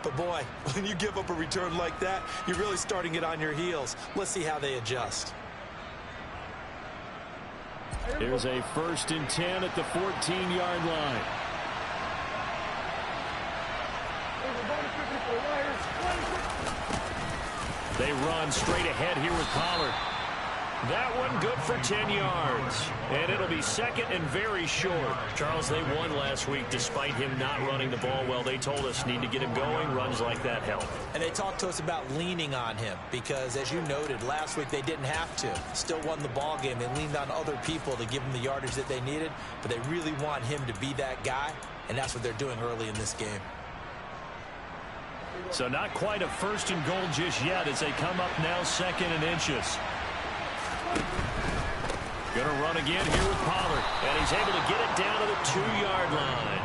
But boy, when you give up a return like that, you're really starting it on your heels. Let's see how they adjust. Here's a 1st and 10 at the 14-yard line. They run straight ahead here with Pollard. That one good for 10 yards. And it'll be 2nd and very short. Charles, they won last week despite him not running the ball well. They told us need to get him going. Runs like that help. And they talked to us about leaning on him because, as you noted, last week they didn't have to. Still won the ball game. They leaned on other people to give them the yardage that they needed. But they really want him to be that guy. And that's what they're doing early in this game. So not quite a 1st and goal just yet as they come up now 2nd and inches. Going to run again here with Pollard. And he's able to get it down to the 2-yard line.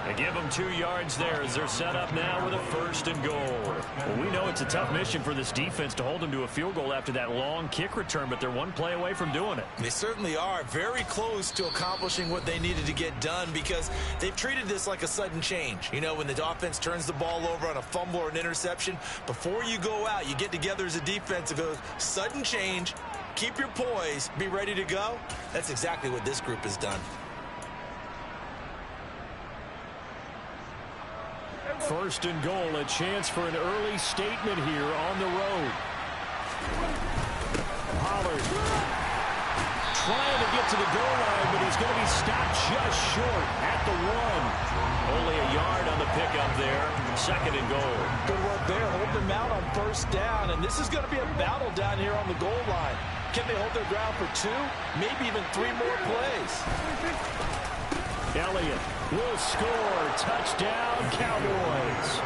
They give him 2 yards there as they're set up now with a 1st and goal. Well, we know it's a tough mission for this defense to hold them to a field goal after that long kick return, but they're one play away from doing it. They certainly are very close to accomplishing what they needed to get done because they've treated this like a sudden change. You know, when the offense turns the ball over on a fumble or an interception, before you go out, you get together as a defense and go, sudden change, keep your poise, be ready to go. That's exactly what this group has done. 1st and goal, a chance for an early statement here on the road. Pollard trying to get to the goal line, but he's going to be stopped just short at the 1. Only a yard on the pickup there. 2nd and goal. Good work there. Hold them out on 1st down, and this is going to be a battle down here on the goal line. Can they hold their ground for 2, maybe even 3 more plays? Elliott will score. Touchdown, Cowboys.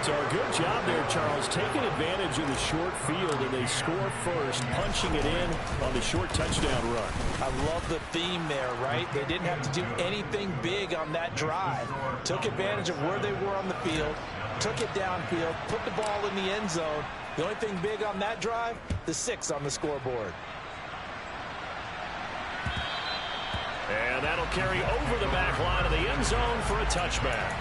So a good job there, Charles, taking advantage of the short field, and they score first, punching it in on the short touchdown run. I love the theme there, right? They didn't have to do anything big on that drive. Took advantage of where they were on the field, took it downfield, put the ball in the end zone. The only thing big on that drive, the 6 on the scoreboard. And that'll carry over the back line of the end zone for a touchback.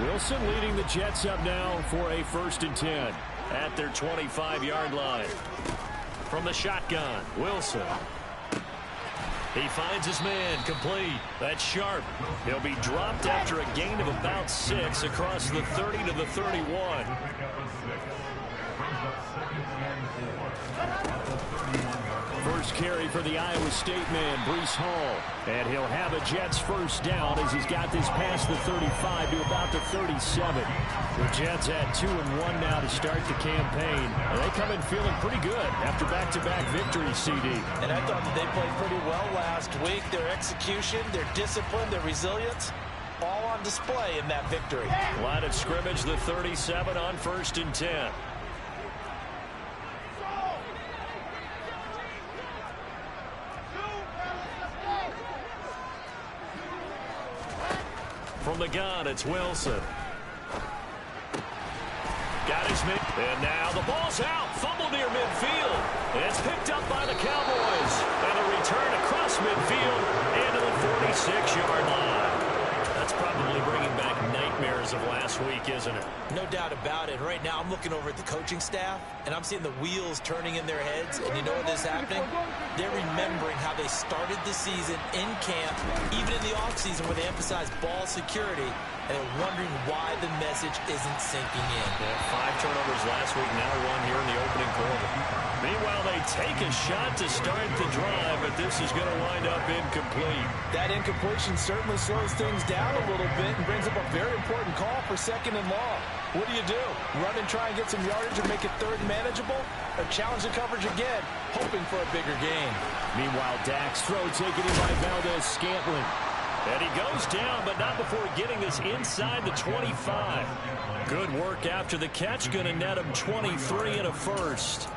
Wilson leading the Jets up now for a 1st and 10 at their 25-yard line. From the shotgun, Wilson. He finds his man, complete. That's Sharp. He'll be dropped after a gain of about 6 across the 30 to the 31. First carry for the Iowa State man, Breece Hall. And he'll have a Jets 1st down as he's got this past the 35 to about the 37. The Jets at 2-1 now to start the campaign. And they come in feeling pretty good after back-to-back victories, CD. And I thought that they played pretty well last week. Their execution, their discipline, their resilience, all on display in that victory. Line of scrimmage, the 37 on 1st and 10. From the gun, it's Wilson. Got his man. And now the ball's out. Fumble near midfield. It's picked up by the Cowboys. And a return across midfield into the 46-yard line. That's probably bringing back nightmares of last week, isn't it? No doubt about it. Right now, I'm looking over at the coaching staff, and I'm seeing the wheels turning in their heads. And you know what is happening? They're remembering how they started the season in camp, even in the offseason where they emphasized ball security, and they're wondering why the message isn't sinking in. Yeah, 5 turnovers last week, now 1 here in the opening quarter. Meanwhile, they take a shot to start the drive, but this is going to wind up incomplete. That incompletion certainly slows things down a little bit and brings up a very important call for 2nd and long. What do? Run and try and get some yardage and make it 3rd and manageable? Or challenge the coverage again, hoping for a bigger gain? Meanwhile, Dak's throw taken in by Valdez Scantling. And he goes down, but not before getting us inside the 25. Good work after the catch. Going to net him 23 and a first.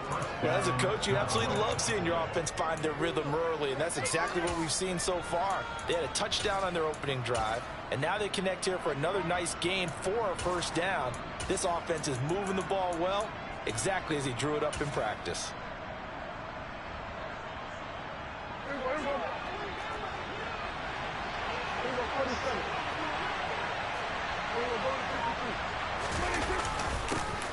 Well, as a coach, you absolutely love seeing your offense find their rhythm early, and that's exactly what we've seen so far. They had a touchdown on their opening drive, and now they connect here for another nice gain for a first down. This offense is moving the ball well, exactly as he drew it up in practice.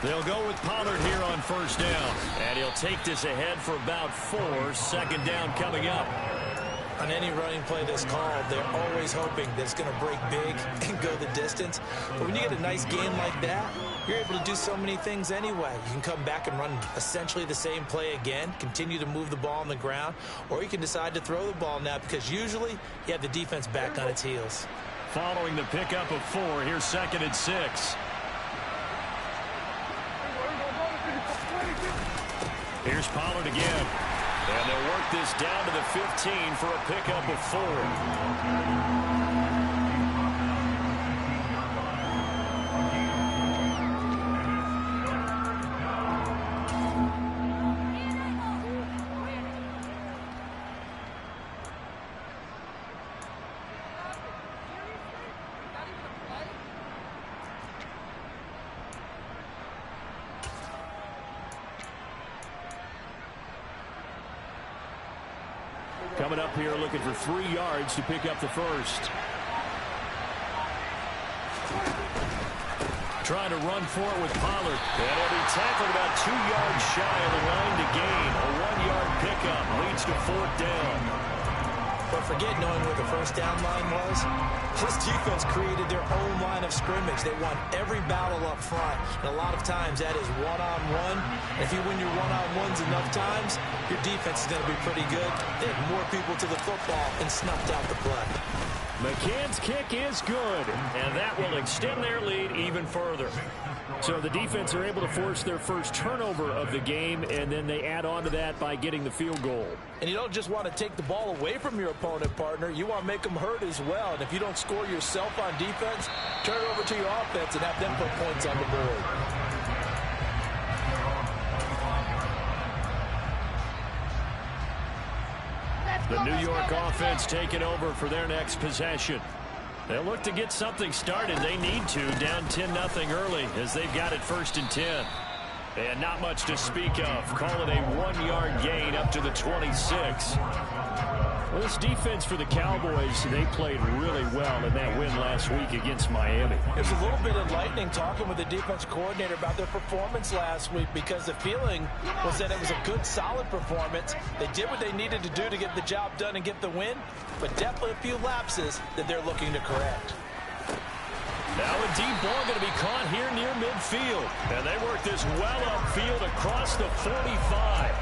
They'll go with Pollard here on first down. And he'll take this ahead for about 4. Second down coming up. On any running play that's called, they're always hoping that it's going to break big and go the distance. But when you get a nice gain like that, you're able to do so many things anyway. You can come back and run essentially the same play again, continue to move the ball on the ground, or you can decide to throw the ball now because usually you have the defense back on its heels. Following the pickup of 4, here's 2nd and 6. Here's Pollard again. And they'll work this down to the 15 for a pickup of 4. Coming up here looking for 3 yards to pick up the first. Trying to run for it with Pollard. And he'll be tackled about 2 yards shy of the line to gain. A 1-yard pickup leads to 4th down. But forget knowing where the first down line was. This defense created their own line of scrimmage. They won every battle up front. And a lot of times that is one-on-one. And if you win your one-on-ones enough times, your defense is going to be pretty good. They had more people to the football and snuffed out the play. McCann's kick is good, and that will extend their lead even further. So the defense are able to force their first turnover of the game, and then they add on to that by getting the field goal. And you don't just want to take the ball away from your opponent, partner. You want to make them hurt as well. And if you don't score yourself on defense, turn it over to your offense and have them put points on the board. The New York offense taking over for their next possession. They'll look to get something started. They need to, down 10-0 early as they've got it 1st and 10. And not much to speak of. Call it a 1-yard gain up to the 26. Well, this defense for the Cowboys, they played really well in that win last week against Miami. There's a little bit enlightening talking with the defense coordinator about their performance last week because the feeling was that it was a good, solid performance. They did what they needed to do to get the job done and get the win, but definitely a few lapses that they're looking to correct. Now a deep ball going to be caught here near midfield. And they work this well upfield across the 45.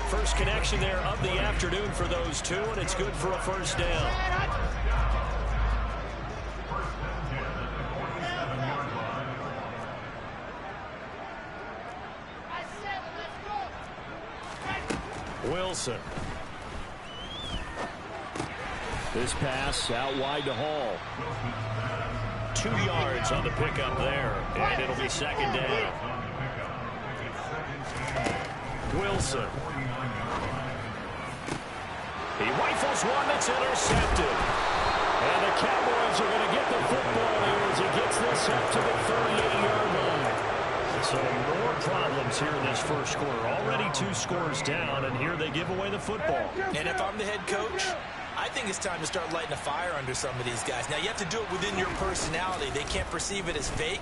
First connection there of the afternoon for those two, and it's good for a first down. Wilson. This pass out wide to Hall. 2 yards on the pickup there, and it'll be 2nd down. Wilson. He rifles one that's intercepted. And the Cowboys are going to get the football here as he gets this up to the 38-yard line. So more problems here in this first quarter. Already 2 scores down, and here they give away the football. And if I'm the head coach, I think it's time to start lighting a fire under some of these guys. Now, you have to do it within your personality. They can't perceive it as fake.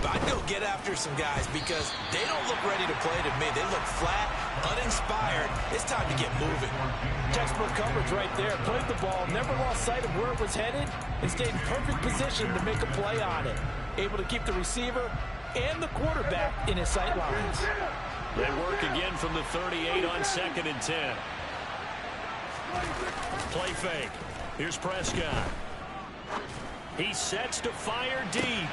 But I'd go get after some guys because they don't look ready to play to me. They look flat, uninspired. It's time to get moving. Textbook coverage right there. Played the ball, never lost sight of where it was headed, and stayed in perfect position to make a play on it. Able to keep the receiver and the quarterback in his sight lines. They work again from the 38 on 2nd and 10. Play fake. Here's Prescott. He sets to fire deep.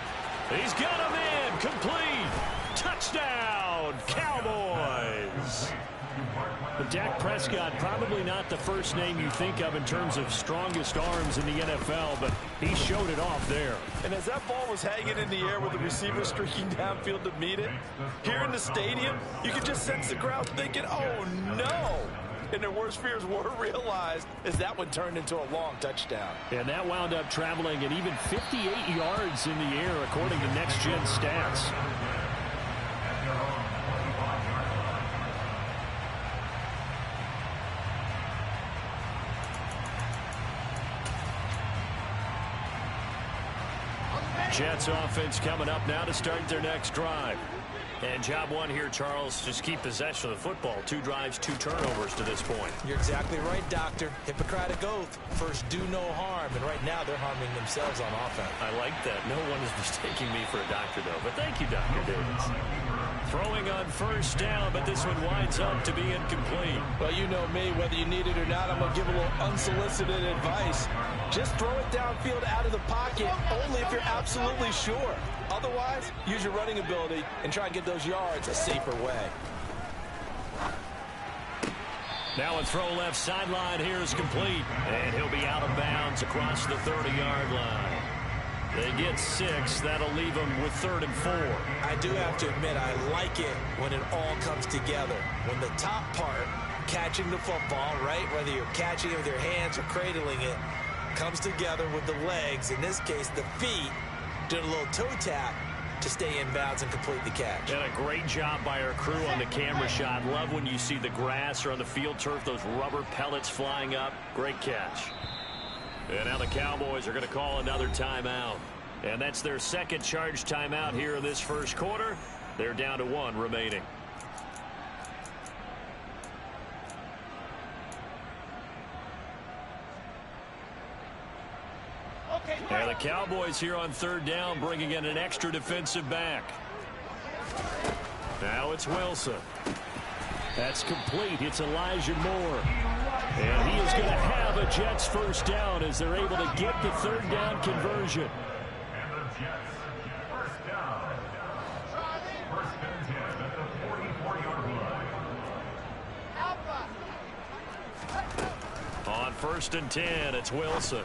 He's got him in. Complete. Touchdown, Cowboys. The Dak Prescott, probably not the first name you think of in terms of strongest arms in the NFL, but he showed it off there. And as that ball was hanging in the air with the receiver streaking downfield to meet it, here in the stadium, you could just sense the crowd thinking, oh, no. And their worst fears were realized as that one turned into a long touchdown. And that wound up traveling at even 58 yards in the air, according to Next Gen Stats. Jets offense coming up now to start their next drive. And job one here, Charles, just keep possession of the football. 2 drives, 2 turnovers to this point. You're exactly right, Doctor. Hippocratic oath. First, do no harm. And right now, they're harming themselves on offense. I like that. No one is mistaking me for a doctor, though. But thank you, Dr. Davis. Throwing on first down, but this one winds up to be incomplete. Well, you know me. Whether you need it or not, I'm going to give a little unsolicited advice. Just throw it downfield out of the pocket, only if you're absolutely sure. Otherwise, use your running ability and try and get those yards a safer way. Now a throw left sideline here is complete. And he'll be out of bounds across the 30-yard line. They get 6. That'll leave them with 3rd and 4. I do have to admit, I like it when it all comes together. When the top part, catching the football, right, whether you're catching it with your hands or cradling it, comes together with the legs, in this case the feet, doing a little toe tap to stay in bounds and complete the catch. And a great job by our crew on the camera shot. Love when you see the grass or on the field turf, those rubber pellets flying up. Great catch. And now the Cowboys are going to call another timeout. And that's their second charge timeout here in this first quarter. They're down to 1 remaining. And the Cowboys here on 3rd down, bringing in an extra defensive back. Now it's Wilson. That's complete. It's Elijah Moore. And he is going to have a Jets first down as they're able to get the 3rd down conversion. On 1st and 10, it's Wilson.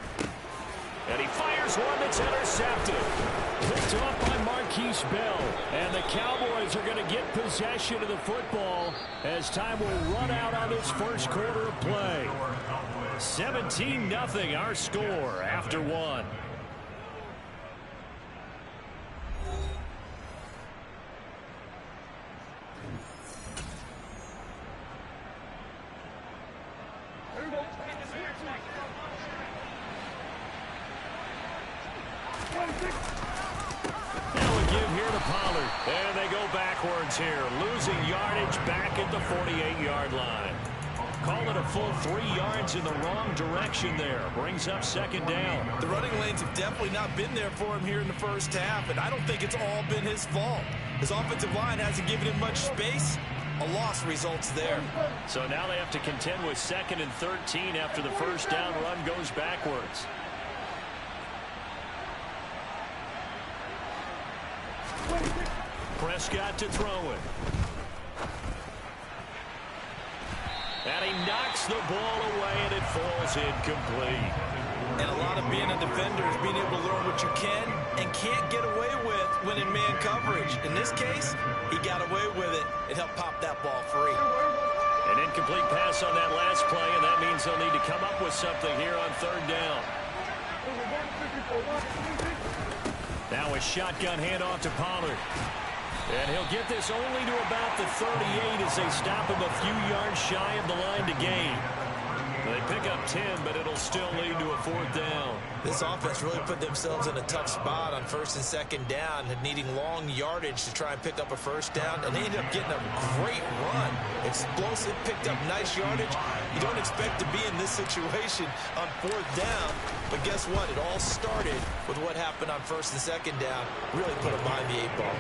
And he fires one that's intercepted. Picked off by Marquise Bell. And the Cowboys are going to get possession of the football as time will run out on this first quarter of play. 17-0 our score after 1. And they go backwards here, losing yardage back at the 48-yard line. Call it a full 3 yards in the wrong direction there. Brings up 2nd down. The running lanes have definitely not been there for him here in the first half, and I don't think it's all been his fault. His offensive line hasn't given him much space. A loss results there. So now they have to contend with 2nd and 13 after the first down run goes backwards. Prescott to throw it. And he knocks the ball away, and it falls incomplete. And a lot of being a defender is being able to learn what you can and can't get away with when in man coverage. In this case, he got away with it and helped pop that ball free. An incomplete pass on that last play, and that means they'll need to come up with something here on 3rd down. Now a shotgun handoff to Pollard. And he'll get this only to about the 38 as they stop him a few yards shy of the line to gain. They pick up 10, but it'll still lead to a 4th down. This offense really put themselves in a tough spot on 1st and 2nd down, needing long yardage to try and pick up a first down, and they ended up getting a great run. Explosive, picked up nice yardage. You don't expect to be in this situation on 4th down, but guess what? It all started with what happened on 1st and 2nd down. Really put them behind the 8 ball.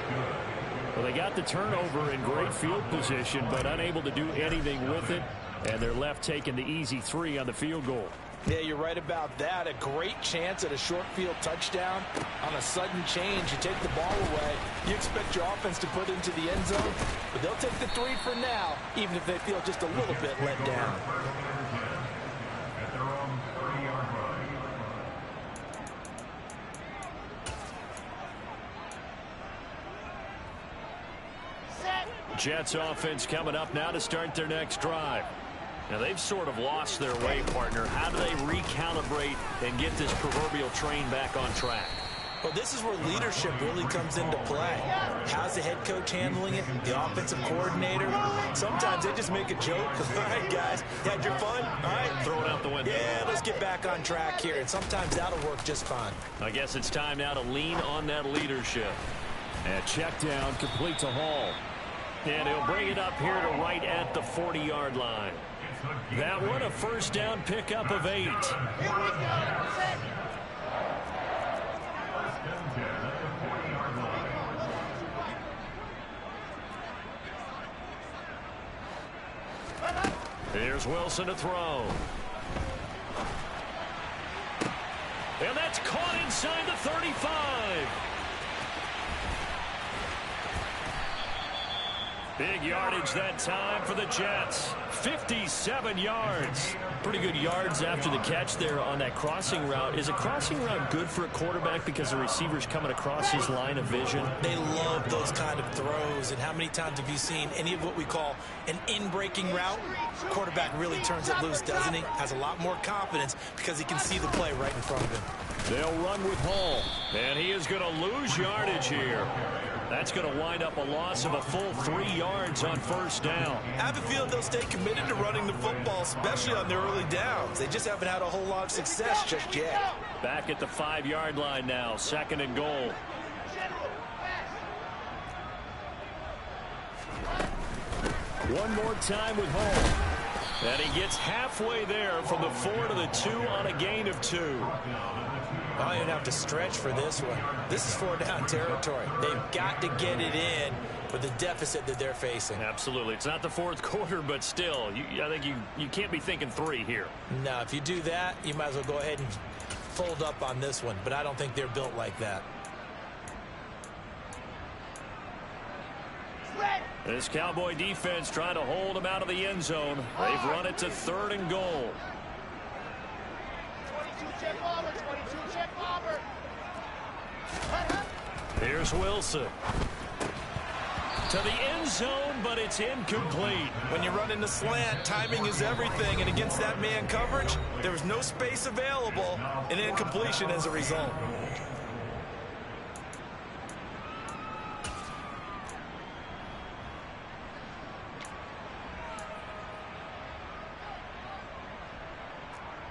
Well, they got the turnover in great field position, but unable to do anything with it. And they're left taking the easy 3 on the field goal. Yeah, you're right about that. A great chance at a short field touchdown. On a sudden change, you take the ball away. You expect your offense to put it into the end zone, but they'll take the 3 for now, even if they feel just a little bit let down. Jets offense coming up now to start their next drive. Now, they've sort of lost their way, partner. How do they recalibrate and get this proverbial train back on track? Well, this is where leadership really comes into play. How's the head coach handling it? The offensive coordinator? Sometimes they just make a joke. All right, guys, you had your fun? All right. Throw it out the window. Yeah, let's get back on track here. And sometimes that'll work just fine. I guess it's time now to lean on that leadership. And check down, complete to Hall. And he'll bring it up here to right at the 40-yard line. That one a first down pickup of 8. Here's Wilson to throw. And that's caught inside the 35. Big yardage that time for the Jets. 57 yards. Pretty good yards after the catch there on that crossing route. Is a crossing route good for a quarterback because the receiver's coming across his line of vision? They love those kind of throws. And how many times have you seen any of what we call an in-breaking route? Quarterback really turns it loose, doesn't he? Has a lot more confidence because he can see the play right in front of him. They'll run with Hall. And he is going to lose yardage here. That's going to wind up a loss of a full 3 yards on first down. I have a feeling they'll stay committed to running the football, especially on their early downs. They just haven't had a whole lot of success just yet. Back at the 5-yard line now, 2nd and goal. One more time with Hall. And he gets halfway there from the 4 to the 2 on a gain of 2. I don't even have to stretch for this one. This is 4-down territory. They've got to get it in with the deficit that they're facing. Absolutely. It's not the 4th quarter, but still, I think you can't be thinking 3 here. No, if you do that, you might as well go ahead and fold up on this one, but I don't think they're built like that. This Cowboy defense trying to hold him out of the end zone. They've run it to 3rd and goal. Here's Wilson. To the end zone, but it's incomplete. When you run in the slant, timing is everything, and against that man coverage, there was no space available, and incompletion as a result.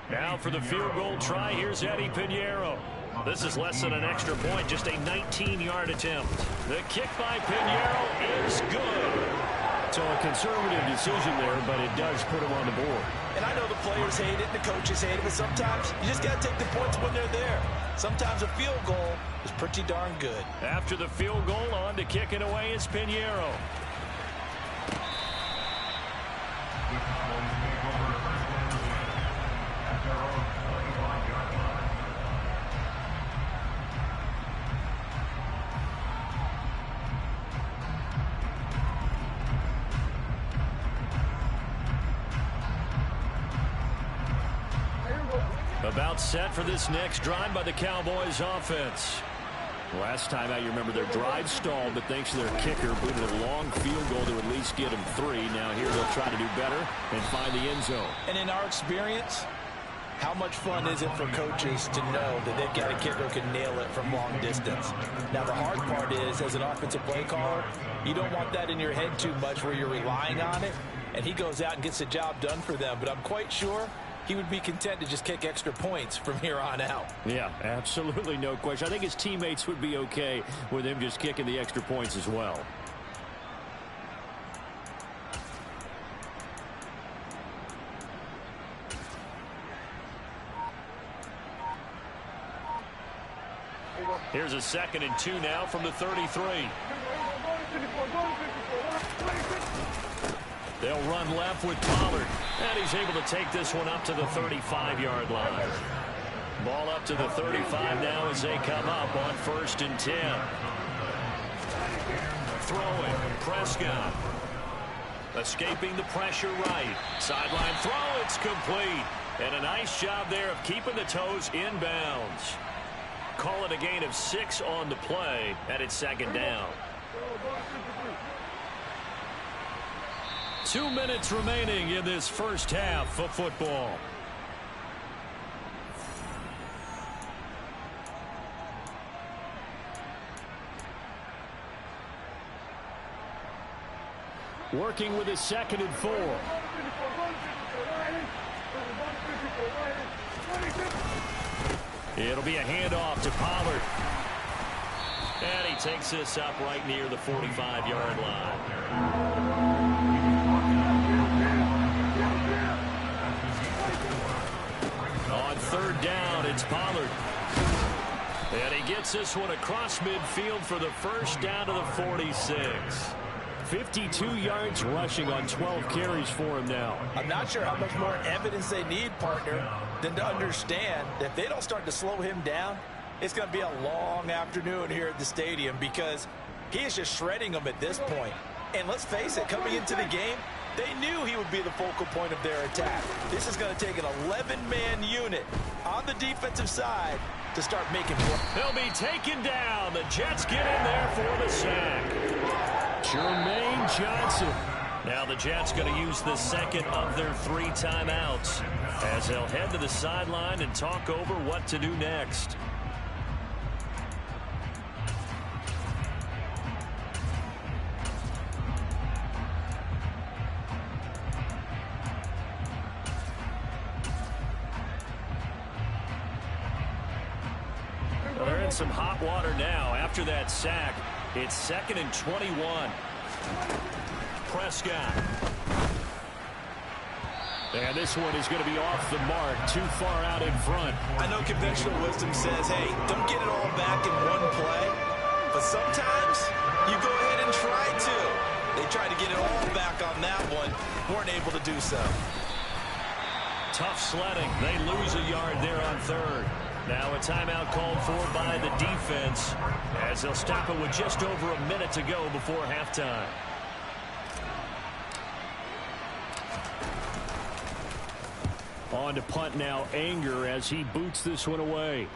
Now for the field goal try, here's Eddie Pinheiro. This is less than an extra point, just a 19-yard attempt. The kick by Pinheiro is good. So a conservative decision there, but it does put him on the board. And I know the players hate it and the coaches hate it, but sometimes you just got to take the points when they're there. Sometimes a field goal is pretty darn good. After the field goal, on to kick it away is Pinheiro. About set for this next drive by the Cowboys offense. Last time out, you remember their drive stalled, but thanks to their kicker, booted a long field goal to at least get them 3. Now here they'll try to do better and find the end zone. And in our experience, how much fun is it for coaches to know that they've got a kicker who can nail it from long distance? Now, the hard part is, as an offensive play caller, you don't want that in your head too much where you're relying on it, and he goes out and gets the job done for them. But I'm quite sure he would be content to just kick extra points from here on out. Yeah, absolutely no question. I think his teammates would be okay with him just kicking the extra points as well. Here's a 2nd and 2 now from the 33. They'll run left with Pollard. And he's able to take this one up to the 35-yard line. Ball up to the 35 now as they come up on 1st and 10. Throwing, Prescott. Escaping the pressure right. Sideline throw, it's complete. And a nice job there of keeping the toes inbounds. Call it a gain of 6 on the play, and it's 2nd down. 2 minutes remaining in this first half of football. Working with his 2nd and 4. It'll be a handoff to Pollard. And he takes this up right near the 45-yard line. On 3rd down, it's Pollard. And he gets this one across midfield for the first down to the 46. 52 yards rushing on 12 carries for him now. I'm not sure how much more evidence they need, partner, than to understand that if they don't start to slow him down, it's going to be a long afternoon here at the stadium because he is just shredding them at this point. And let's face it, coming into the game, they knew he would be the focal point of their attack. This is going to take an 11-man unit on the defensive side to start making plays. They'll be taken down. The Jets get in there for the sack. Jermaine Johnson. Now the Jets going to use the 2nd of their 3 timeouts as they'll head to the sideline and talk over what to do next. Well, they're in some hot water now after that sack. It's 2nd and 21. Prescott. And this one is going to be off the mark, too far out in front. I know conventional wisdom says, hey, don't get it all back in one play. But sometimes you go ahead and try to. They tried to get it all back on that one. Weren't able to do so. Tough sledding. They lose a yard there on 3rd. Now a timeout called for by the defense as they'll stop it with just over a minute to go before halftime. On to punt now, Anger as he boots this one away.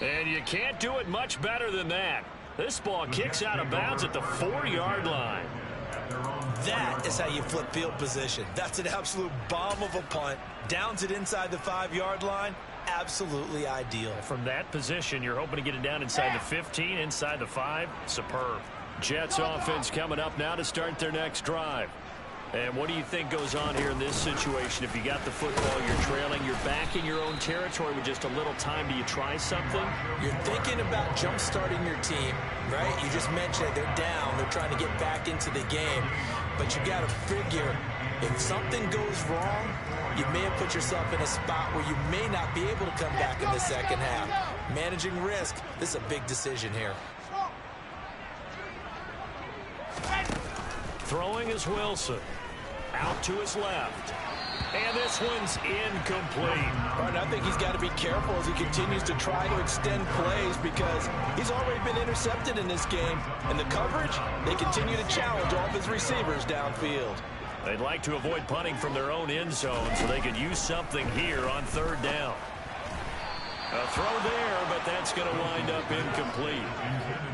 And you can't do it much better than that. This ball kicks out of bounds at the 4-yard line. That is how you flip field position. That's an absolute bomb of a punt. Downs it inside the 5-yard line. Absolutely ideal. From that position, you're hoping to get it down inside the 15, inside the 5. Superb. Jets offense coming up now to start their next drive. And what do you think goes on here in this situation? If you got the football, you're trailing, you're back in your own territory with just a little time. Do you try something? You're thinking about jump-starting your team, right? You just mentioned it. They're down. They're trying to get back into the game. But you got to figure, if something goes wrong, you may have put yourself in a spot where you may not be able to come back in the second half. Managing risk, this is a big decision here. Throwing is Wilson. Out to his left. And this one's incomplete. Right, I think he's got to be careful as he continues to try to extend plays because he's already been intercepted in this game. And the coverage, they continue to challenge all of his receivers downfield. They'd like to avoid punting from their own end zone so they could use something here on 3rd down. A throw there, but that's going to wind up incomplete.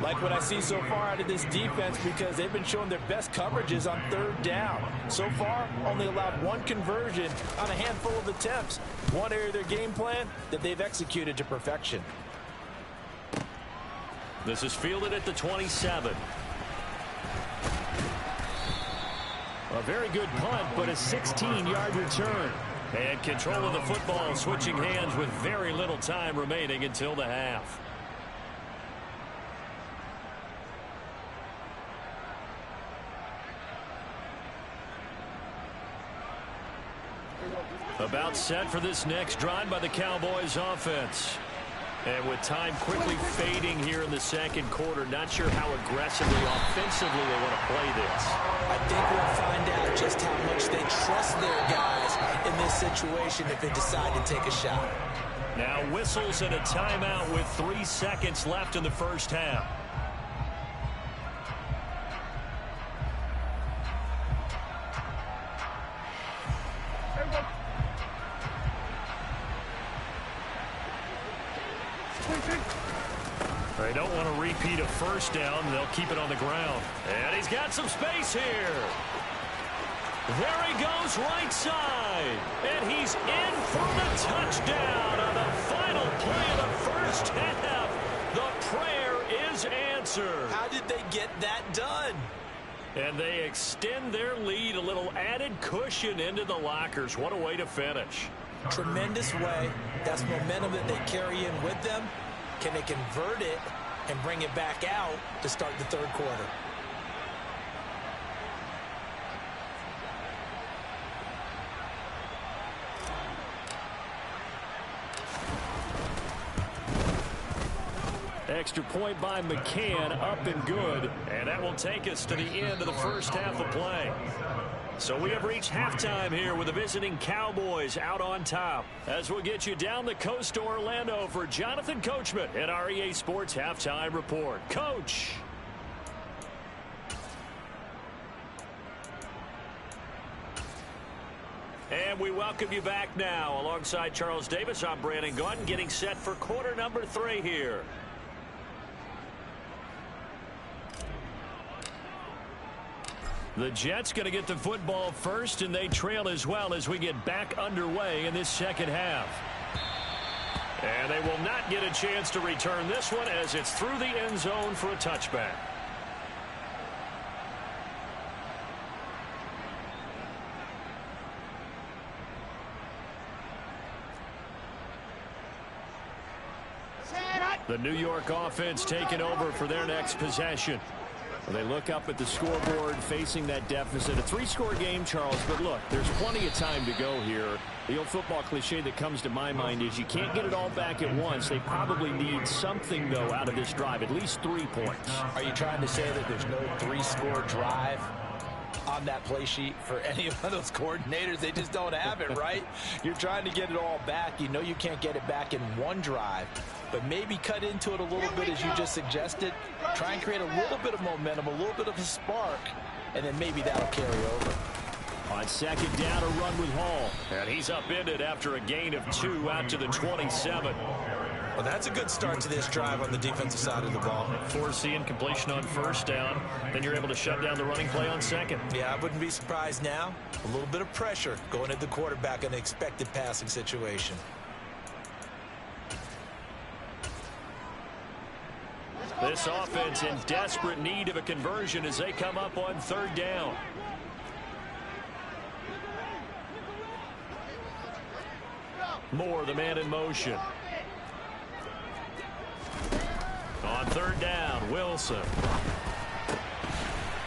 Like what I see so far out of this defense because they've been showing their best coverages on 3rd down. So far, only allowed 1 conversion on a handful of attempts. One area of their game plan that they've executed to perfection. This is fielded at the 27. A very good punt, but a 16-yard return. And control of the football, switching hands with very little time remaining until the half. About set for this next drive by the Cowboys offense. And with time quickly fading here in the second quarter, not sure how aggressively, offensively they want to play this. I think we'll find out just how much they trust their guys in this situation if they decide to take a shot. Now whistles and a timeout with 3 seconds left in the first half. They don't want to repeat a first down. They'll keep it on the ground. And he's got some space here. There he goes right side. And he's in for the touchdown on the final play of the first half. The prayer is answered. How did they get that done? And they extend their lead, a little added cushion into the lockers. What a way to finish. Tremendous way. That's momentum that they carry in with them. Can they convert it and bring it back out to start the third quarter? Extra point by McCann, up and good. And that will take us to the end of the first half of play. So we have reached halftime here with the visiting Cowboys out on top. As we'll get you down the coast to Orlando for Jonathan Coachman at our EA Sports Halftime Report. Coach. And we welcome you back now. Alongside Charles Davis, I'm Brandon Gaudin, getting set for quarter number 3 here. The Jets going to get the football first, and they trail as well as we get back underway in this second half. And they will not get a chance to return this one as it's through the end zone for a touchback. The New York offense taking over for their next possession. They look up at the scoreboard facing that deficit. A 3-score game, Charles, but look, there's plenty of time to go here. The old football cliche that comes to my mind is you can't get it all back at once. They probably need something, though, out of this drive, at least 3 points. Are you trying to say that there's no 3-score drive on that play sheet for any of those coordinators? They just don't have it, right? You're trying to get it all back. You know you can't get it back in one drive, but maybe cut into it a little bit as you just suggested. Try and create a little bit of momentum, a little bit of a spark, and then maybe that'll carry over. On second down, a run with Hall. And he's upended after a gain of 2 out to the 27. Well, that's a good start to this drive on the defensive side of the ball. Forcing completion on first down. Then you're able to shut down the running play on second. Yeah, I wouldn't be surprised now. A little bit of pressure going at the quarterback in an expected passing situation. This offense in desperate need of a conversion as they come up on third down. Moore, the man in motion. On third down, Wilson.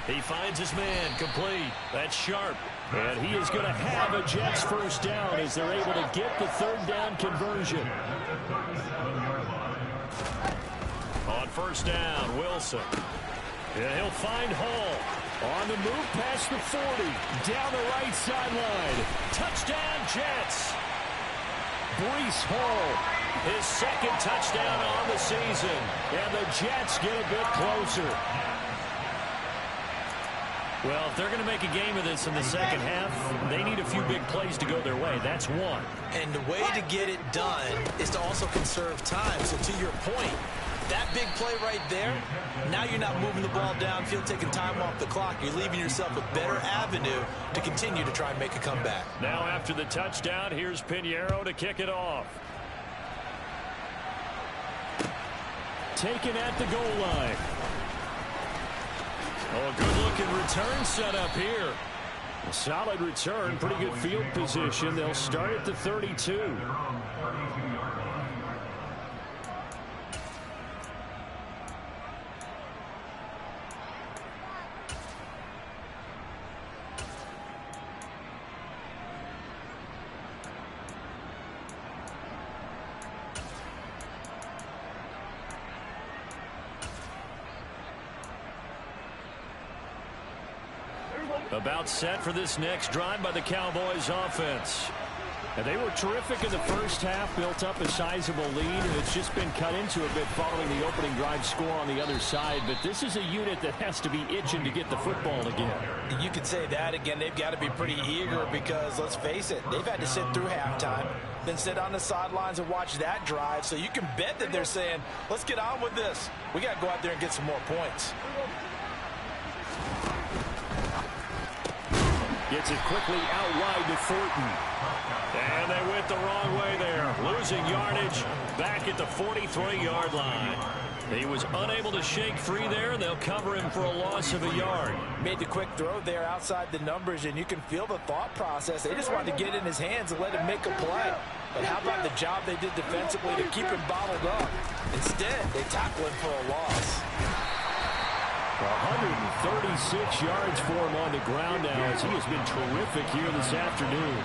He finds his man, complete. That's Sharp. And he is going to have a Jets first down as they're able to get the third down conversion. On first down, Wilson. And he'll find Hall. On the move past the 40. Down the right sideline. Touchdown, Jets. Breece Hall. His second touchdown on the season. And the Jets get a bit closer. Well, if they're going to make a game of this in the second half, they need a few big plays to go their way. That's one. And the way to get it done is to also conserve time. So to your point, that big play right there, now you're not moving the ball downfield, taking time off the clock. You're leaving yourself a better avenue to continue to try and make a comeback. Now after the touchdown, here's Pinheiro to kick it off. Taken at the goal line. Oh, a good-looking return set up here. A solid return, pretty good field position. They'll start at the 32. About set for this next drive by the Cowboys offense. And they were terrific in the first half, built up a sizable lead, and it's just been cut into a bit following the opening drive score on the other side. But this is a unit that has to be itching to get the football again. You could say that again. They've got to be pretty eager because, let's face it, they've had to sit through halftime, then sit on the sidelines and watch that drive. So you can bet that they're saying, let's get on with this. We got to go out there and get some more points. Gets it quickly out wide to Thornton. And they went the wrong way there. Losing yardage back at the 43-yard line. He was unable to shake free there, and they'll cover him for a loss of a yard. Made the quick throw there outside the numbers, and you can feel the thought process. They just wanted to get in his hands and let him make a play. But how about the job they did defensively to keep him bottled up? Instead, they tackle him for a loss. 136 yards for him on the ground now, as he has been terrific here this afternoon.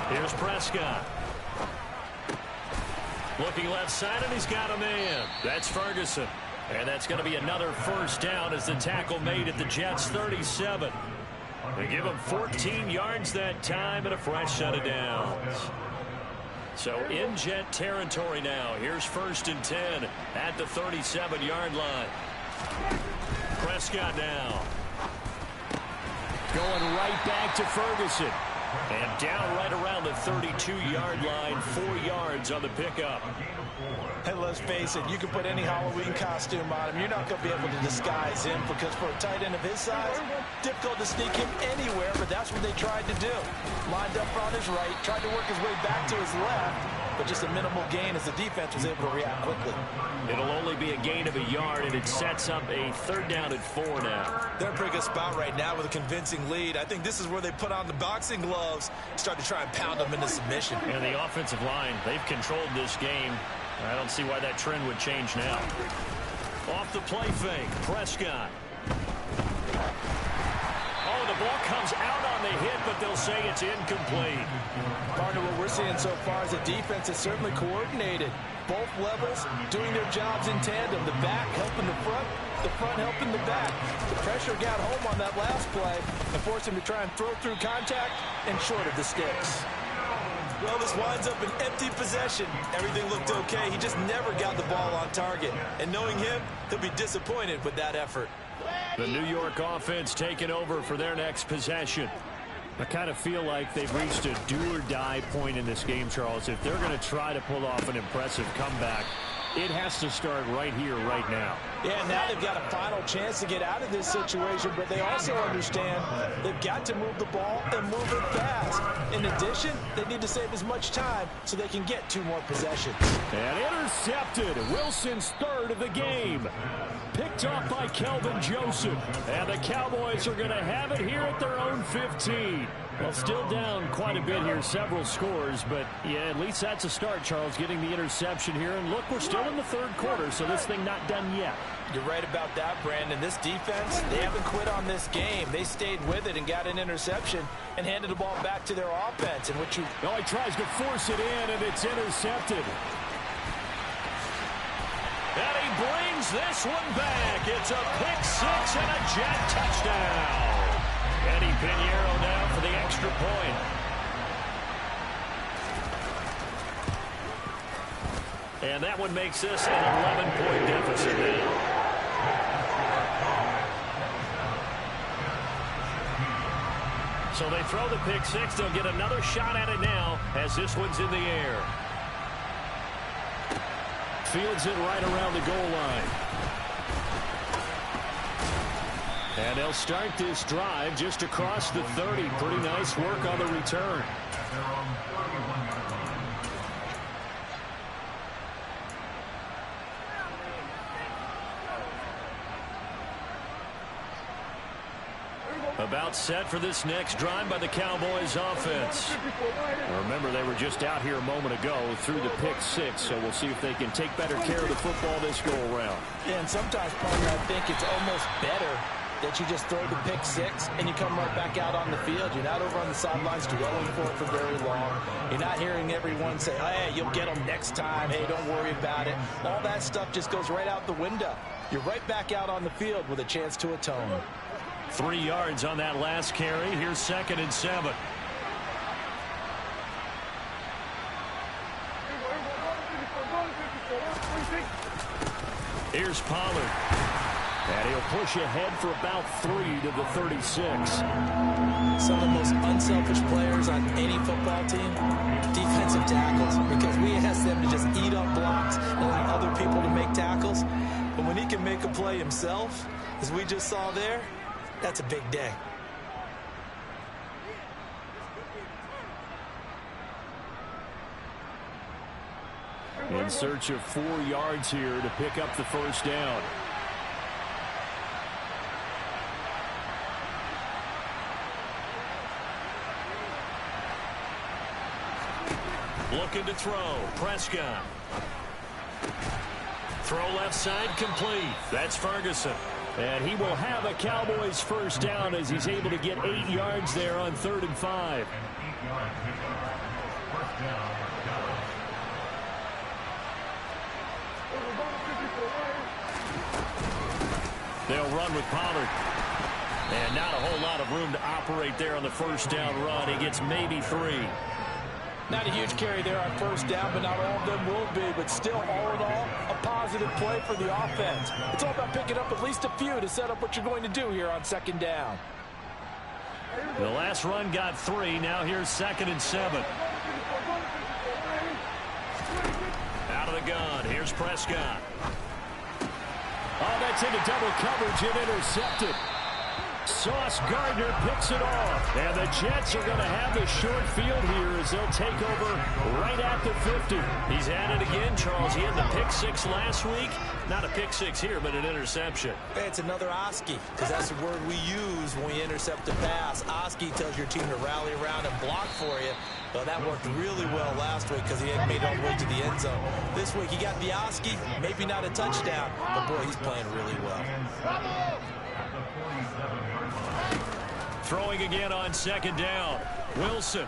Here's Prescott. Looking left side, and he's got a man. That's Ferguson. And that's going to be another first down as the tackle made at the Jets' 37. They give him 14 yards that time and a fresh set of downs. So in Jet territory now. Here's 1st and 10 at the 37-yard line. Prescott now. Going right back to Ferguson. And down right around the 32-yard line, 4 yards on the pickup. Hey, let's face it, you can put any Halloween costume on him. You're not going to be able to disguise him because for a tight end of his size, difficult to sneak him anywhere, but that's what they tried to do. Lined up on his right, tried to work his way back to his left, but just a minimal gain as the defense was able to react quickly. It'll only be a gain of a yard, and it sets up a 3rd down and 4 now. They're in a pretty good spot right now with a convincing lead. I think this is where they put on the boxing gloves, start to try and pound them into submission. And the offensive line, they've controlled this game. I don't see why that trend would change now. Off the play fake, Prescott. Oh, the ball comes out on the hit, but they'll say it's incomplete. Partner, what we're seeing so far is the defense is certainly coordinated. Both levels doing their jobs in tandem. The back helping the front helping the back. The pressure got home on that last play and forced him to try and throw through contact and short of the sticks. Well, this winds up an empty possession. Everything looked okay. He just never got the ball on target. And knowing him, he'll be disappointed with that effort. The New York offense taking over for their next possession. I kind of feel like they've reached a do-or-die point in this game, Charles. If they're going to try to pull off an impressive comeback, it has to start right here, right now. Yeah, now they've got a final chance to get out of this situation, but they also understand they've got to move the ball and move it fast. In addition, they need to save as much time so they can get 2 more possessions. And intercepted. Wilson's 3rd of the game. Picked off by Kelvin Joseph. And the Cowboys are going to have it here at their own 15. Well, still down quite a bit here, several scores, but yeah, at least that's a start, Charles, getting the interception here. And look, we're still in the 3rd quarter, so this thing not done yet. You're right about that, Brandon. This defense, they haven't quit on this game. They stayed with it and got an interception and handed the ball back to their offense. Oh, he tries to force it in, and it's intercepted. And he brings this one back. It's a pick 6 and a Jet touchdown. Eddie Pinheiro now for the extra point. And that one makes this an 11-point deficit now. So they throw the pick 6. They'll get another shot at it now as this one's in the air. Fields it right around the goal line. And they'll start this drive just across the 30. Pretty nice work on the return. About set for this next drive by the Cowboys offense. Remember, they were just out here a moment ago through the pick 6, so we'll see if they can take better care of the football this go-around. Yeah, and sometimes, partner, I think it's almost better that you just throw the pick six and you come right back out on the field. You're not over on the sidelines dwelling for it for very long. You're not hearing everyone say, hey, you'll get them next time. Hey, don't worry about it. All that stuff just goes right out the window. You're right back out on the field with a chance to atone. 3 yards on that last carry. Here's 2nd and 7. Here's Pollard. And he'll push ahead for about 3 to the 36. Some of the most unselfish players on any football team, defensive tackles, because we ask them to just eat up blocks and allow other people to make tackles. But when he can make a play himself, as we just saw there, that's a big day. In search of 4 yards here to pick up the first down. Looking to throw. Prescott. Throw left side complete. That's Ferguson. And he will have a Cowboys first down as he's able to get 8 yards there on 3rd and 5. They'll run with Pollard. And not a whole lot of room to operate there on the first down run. He gets maybe 3. Not a huge carry there on first down, but not all of them will be. But still, all in all, a positive play for the offense. It's all about picking up at least a few to set up what you're going to do here on 2nd down. The last run got 3. Now here's 2nd and 7. Out of the gun. Here's Prescott. Oh, that's into double coverage and intercepted. Sauce Gardner picks it off. And the Jets are going to have the short field here as they'll take over right at the 50. He's at it again, Charles. He had the pick 6 last week. Not a pick 6 here, but an interception. Hey, it's another Oski, because that's the word we use when we intercept a pass. Oski tells your team to rally around and block for you. Well, that worked really well last week because he hadn't made it all the way to the end zone. This week, he got the Oski, maybe not a touchdown, but boy, he's playing really well. Throwing again on 2nd down. Wilson.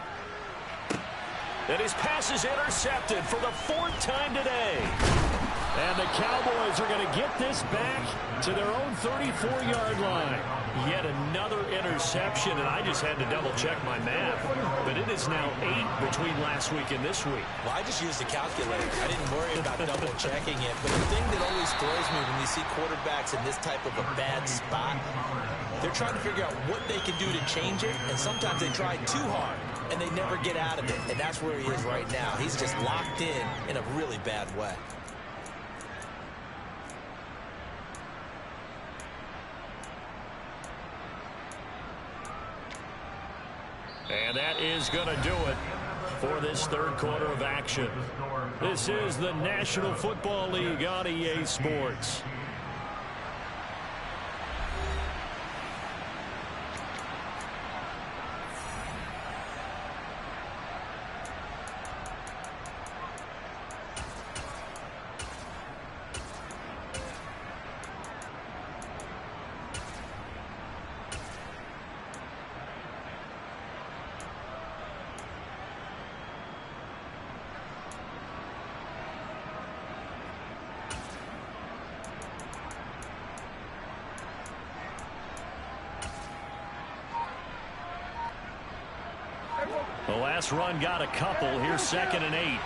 And his pass is intercepted for the 4th time today. And the Cowboys are going to get this back to their own 34-yard line. Yet another interception, and I just had to double-check my math. But it is now 8 between last week and this week. Well, I just used a calculator. I didn't worry about double-checking it. But the thing that always throws me when you see quarterbacks in this type of a bad spot, they're trying to figure out what they can do to change it, and sometimes they try too hard, and they never get out of it. And that's where he is right now. He's just locked in a really bad way. And that is going to do it for this 3rd quarter of action. This is the National Football League on EA Sports. The last run got a couple. Here's 2nd and 8.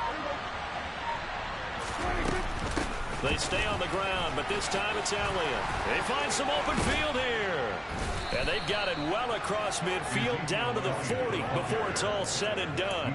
They stay on the ground, but this time it's Elliott. They find some open field here. And they've got it well across midfield down to the 40 before it's all said and done.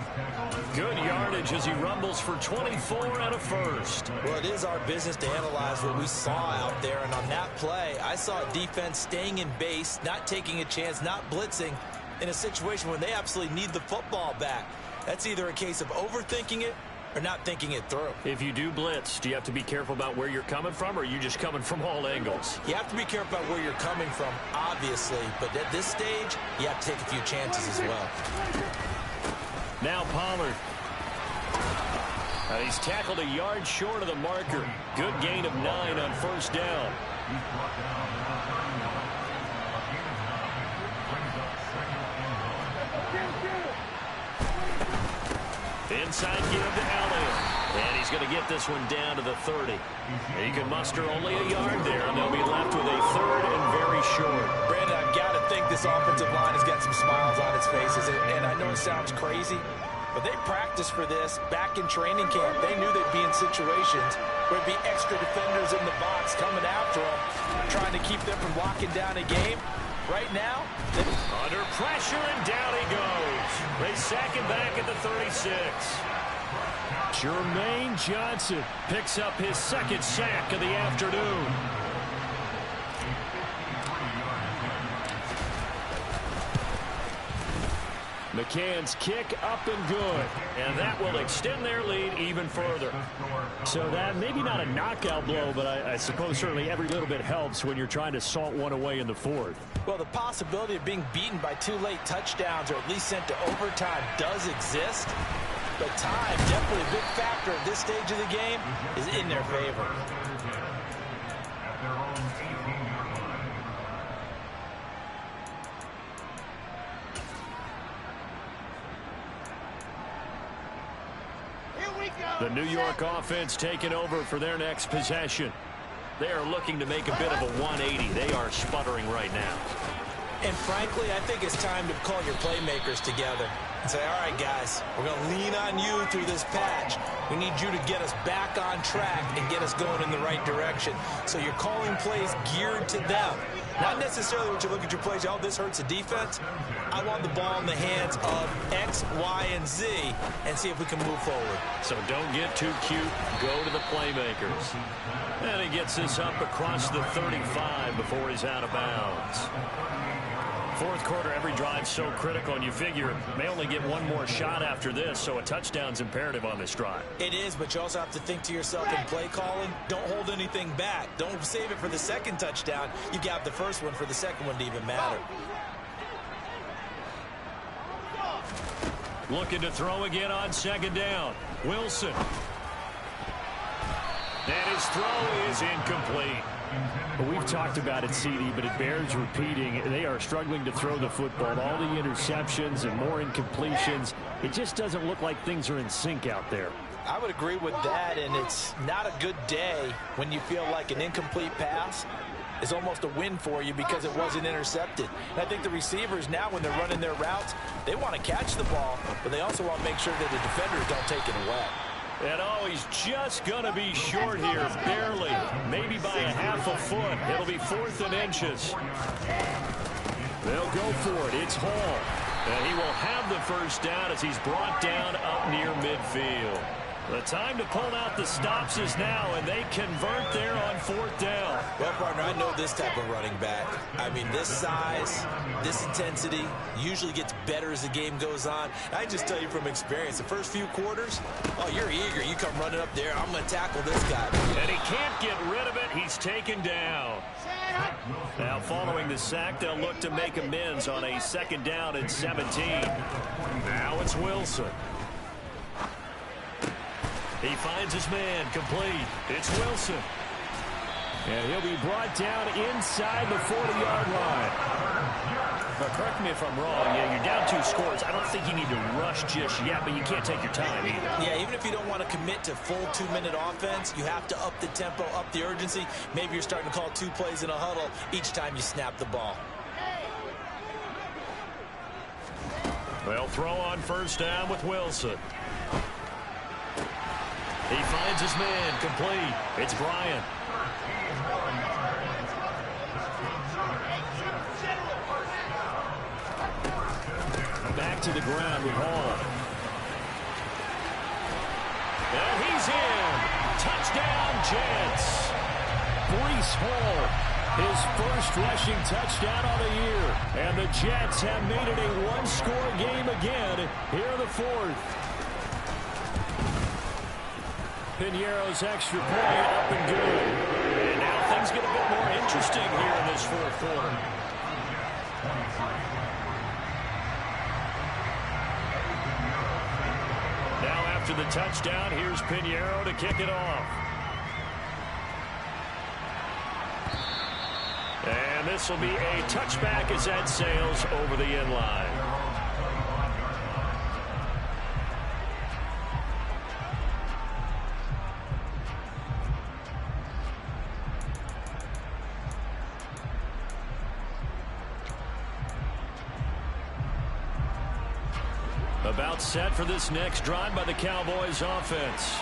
Good yardage as he rumbles for 24 and a first. Well, it is our business to analyze what we saw out there. And on that play, I saw a defense staying in base, not taking a chance, not blitzing, in a situation where they absolutely need the football back. That's either a case of overthinking it or not thinking it through. If you do blitz, do you have to be careful about where you're coming from, or are you just coming from all angles? You have to be careful about where you're coming from, obviously, but at this stage, you have to take a few chances as well. Now Pollard. And he's tackled a yard short of the marker. Good gain of 9 on first down. Inside give to Elliott. And he's going to get this one down to the 30. He can muster only a yard there, and they'll be left with a third and very short. Brandon, I've got to think this offensive line has got some smiles on its faces. And I know it sounds crazy, but they practiced for this back in training camp. They knew they'd be in situations where there'd be extra defenders in the box coming after them, trying to keep them from locking down a game. Right now, under pressure, and down he goes. They sack him back at the 36. Jermaine Johnson picks up his second sack of the afternoon. McCann's kick up and good. And that will extend their lead even further. So that maybe not a knockout blow, but I suppose certainly every little bit helps when you're trying to salt one away in the fourth. Well, the possibility of being beaten by 2 late touchdowns or at least sent to overtime does exist. But time, definitely a big factor at this stage of the game, is in their favor. The New York offense taking over for their next possession. They are looking to make a bit of a 180. They are sputtering right now. And frankly, I think it's time to call your playmakers together and say, all right, guys, we're going to lean on you through this patch. We need you to get us back on track and get us going in the right direction. So you're calling plays geared to them. Not necessarily when you look at your plays, oh, this hurts the defense. I want the ball in the hands of X, Y, and Z and see if we can move forward. So don't get too cute. Go to the playmakers. And he gets this up across the 35 before he's out of bounds. Fourth quarter, every drive so critical, and you figure may only get one more shot after this, so a touchdown's imperative on this drive. It is, but you also have to think to yourself in play calling, don't hold anything back. Don't save it for the second touchdown. You got the first one for the second one to even matter. Looking to throw again on second down. Wilson. And his throw is incomplete. We've talked about it, CD, but it bears repeating. They are struggling to throw the football. All the interceptions and more incompletions. It just doesn't look like things are in sync out there. I would agree with that, and it's not a good day when you feel like an incomplete pass is almost a win for you because it wasn't intercepted. And I think the receivers now, when they're running their routes, they want to catch the ball, but they also want to make sure that the defenders don't take it away. And oh, he's just going to be short here, barely, maybe by a half a foot. It'll be 4th and inches. They'll go for it. It's Hall. And he will have the first down as he's brought down up near midfield. The time to pull out the stops is now, and they convert there on 4th down. Well, partner, I know this type of running back. I mean, this size, this intensity usually gets better as the game goes on. I just tell you from experience, the first few quarters, oh, you're eager. You come running up there, I'm going to tackle this guy. And he can't get rid of it. He's taken down. Now, following the sack, they'll look to make amends on a 2nd down and 17. Now it's Wilson. He finds his man, complete. It's Wilson. And he'll be brought down inside the 40-yard line. But correct me if I'm wrong. Yeah, you're down 2 scores. I don't think you need to rush just yet, but you can't take your time either. Yeah, even if you don't want to commit to full 2-minute offense, you have to up the tempo, up the urgency. Maybe you're starting to call 2 plays in a huddle each time you snap the ball. They'll throw on 1st down with Wilson. He finds his man, complete. It's Bryant. Back to the ground with Hall. And he's in. Touchdown, Jets. Breece Hall, his first rushing touchdown on the year. And the Jets have made it a 1-score game again here in the 4th. Piñeiro's extra point up and good. And now things get a bit more interesting here in this 4th quarter. Now after the touchdown, here's Piñeiro to kick it off. And this will be a touchback as that sails over the end line. About set for this next drive by the Cowboys offense.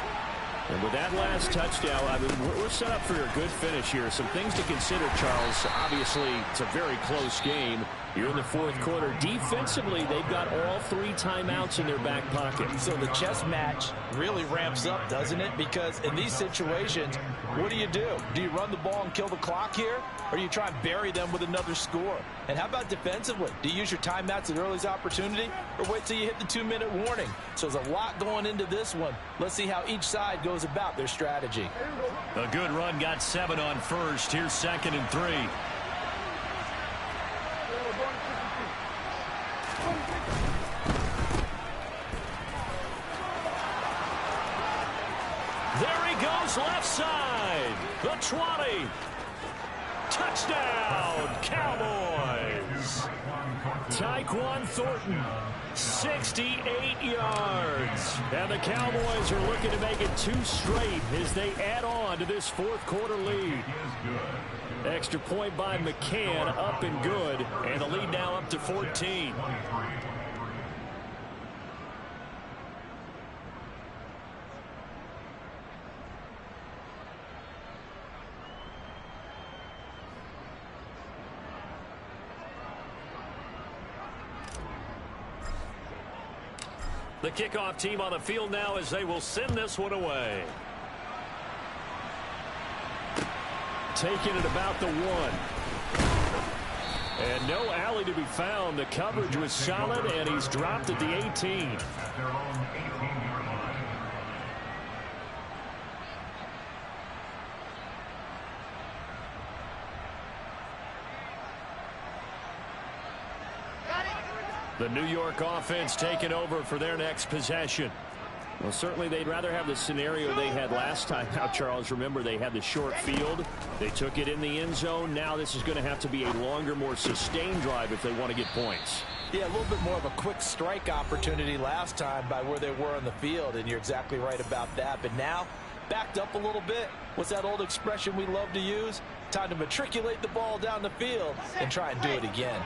And with that last touchdown, I mean, we're set up for a good finish here. Some things to consider, Charles. Obviously, it's a very close game. You're in the fourth quarter. Defensively, they've got all 3 timeouts in their back pocket. So the chess match really ramps up, doesn't it? Because in these situations, what do? Do you run the ball and kill the clock here? Or do you try and bury them with another score? And how about defensively? Do you use your timeouts at earliest opportunity? Or wait till you hit the 2-minute warning? So there's a lot going into this one. Let's see how each side goes about their strategy. A good run got 7 on first. Here's 2nd and 3. There he goes, left side. The 20. Touchdown, Cowboys. Tyquan Thornton, 68 yards. And the Cowboys are looking to make it 2 straight as they add on to this fourth quarter lead. Extra point by McCann, up and good. And the lead now up to 14. The kickoff team on the field now as they will send this one away. Taking it about the 1. And no alley to be found. The coverage was solid, and he's dropped at the 18. The New York offense taking over for their next possession. Well, certainly they'd rather have the scenario they had last time out, Charles. Remember, they had the short field. They took it in the end zone. Now this is going to have to be a longer, more sustained drive if they want to get points. Yeah, a little bit more of a quick strike opportunity last time by where they were on the field, and you're exactly right about that. But now, backed up a little bit. What's that old expression we love to use? Time to matriculate the ball down the field and try and do it again.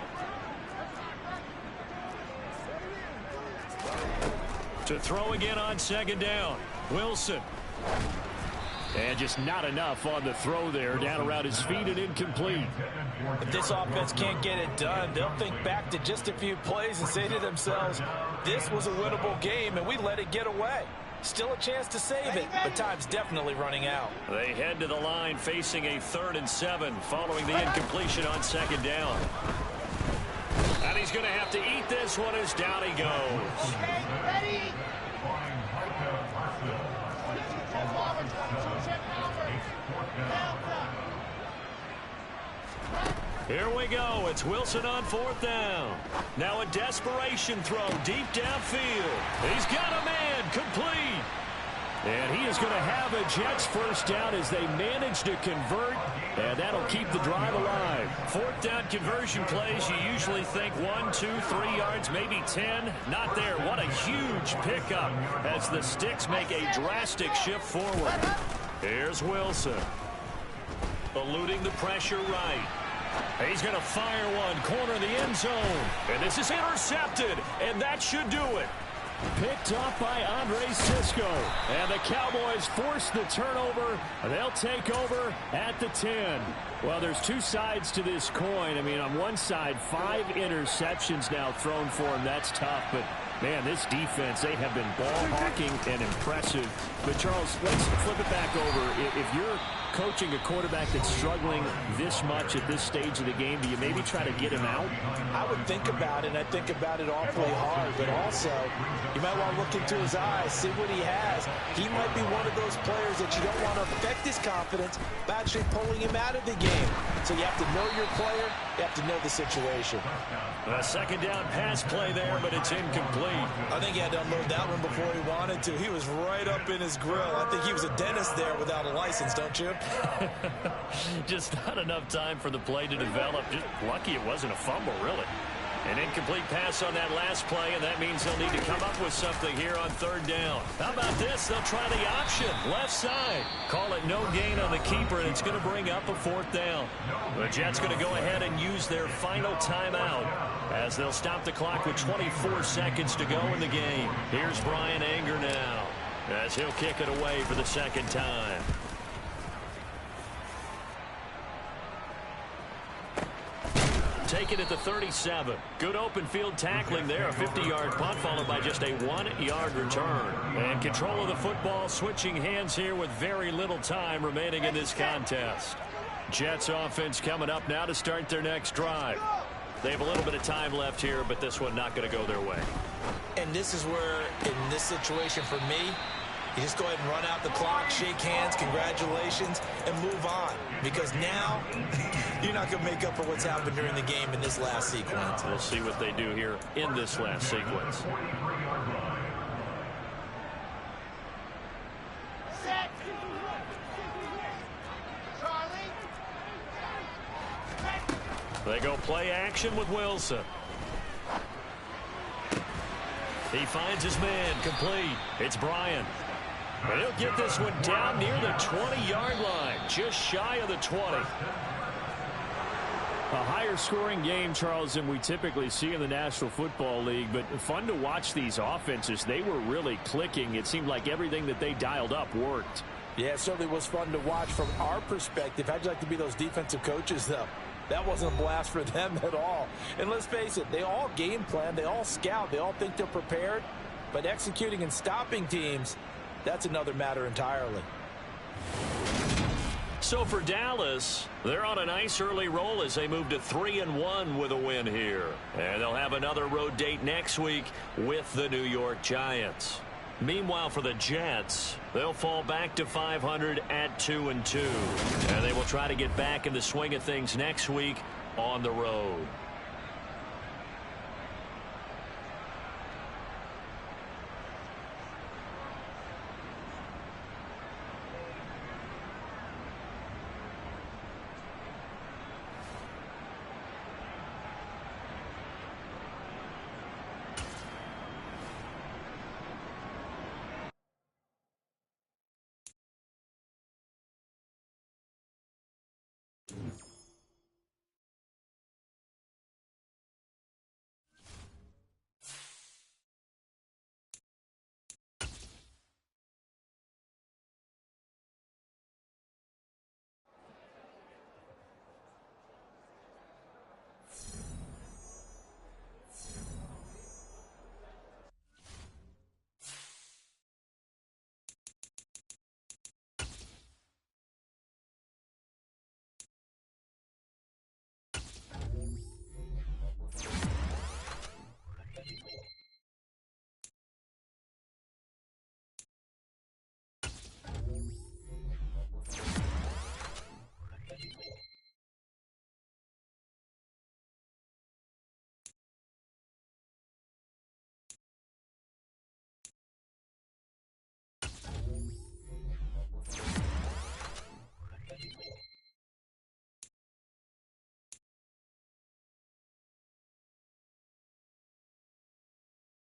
To throw again on 2nd down. Wilson. And just not enough on the throw there. Down around his feet and incomplete. If this offense can't get it done, they'll think back to just a few plays and say to themselves, this was a winnable game and we let it get away. Still a chance to save it, but time's definitely running out. They head to the line facing a 3rd and 7 following the incompletion on 2nd down. And he's going to have to eat this one as down he goes. Here we go. It's Wilson on 4th down. Now a desperation throw deep downfield. He's got a man complete. And he is going to have a Jets first down as they manage to convert, and that'll keep the drive alive. 4th down conversion plays, you usually think 1, 2, 3 yards, maybe 10. Not there. What a huge pickup as the Sticks make a drastic shift forward. Here's Wilson. Eluding the pressure right. He's going to fire one, corner of the end zone. And this is intercepted, and that should do it. Picked off by Andre Cisco. And the Cowboys force the turnover. They'll take over at the 10. Well, there's 2 sides to this coin. I mean, on one side, 5 interceptions now thrown for him. That's tough. But, man, this defense, they have been ball hawking and impressive. But, Charles, let's flip it back over. If you're coaching a quarterback that's struggling this much at this stage of the game, do you maybe try to get him out? I would think about it, and I think about it awfully hard, but also you might want to look into his eyes, see what he has. He might be one of those players that you don't want to affect his confidence by actually pulling him out of the game. So you have to know your player, you have to know the situation. A 2nd down pass play there, but it's incomplete. I think he had to unload that one before he wanted to. He was right up in his grill. I think he was a dentist there without a license, don't you? Just not enough time for the play to develop. Just lucky it wasn't a fumble, really. An incomplete pass on that last play, and that means they'll need to come up with something here on third down. How about this? They'll try the option, left side. Call it no gain on the keeper, and it's going to bring up a fourth down. The Jets going to go ahead and use their final timeout as they'll stop the clock with 24 seconds to go in the game. Here's Bryan Anger now as he'll kick it away for the second time. Take it at the 37. Good open field tackling there. A 50-yard punt followed by just a 1-yard return. And control of the football switching hands here with very little time remaining in this contest. Jets offense coming up now to start their next drive. They have a little bit of time left here, but this one not going to go their way. And this is where, in this situation for me, you just go ahead and run out the clock, shake hands, congratulations, and move on. Because now, you're not going to make up for what's happened during the game in this last sequence. We'll see what they do here in this last sequence. They go play action with Wilson. He finds his man, complete. It's Bryan. And he'll get this one down near the 20-yard line, just shy of the 20. A higher scoring game, Charles, than we typically see in the National Football League, but fun to watch these offenses. They were really clicking. It seemed like everything that they dialed up worked. Yeah, it certainly was fun to watch from our perspective. How'd you like to be those defensive coaches, though? That wasn't a blast for them at all. And let's face it, they all game plan, they all scout, they all think they're prepared, but executing and stopping teams, that's another matter entirely. So for Dallas, they're on a nice early roll as they move to 3-1 with a win here. And they'll have another road date next week with the New York Giants. Meanwhile, for the Jets, they'll fall back to 500 at 2-2. And they will try to get back in the swing of things next week on the road.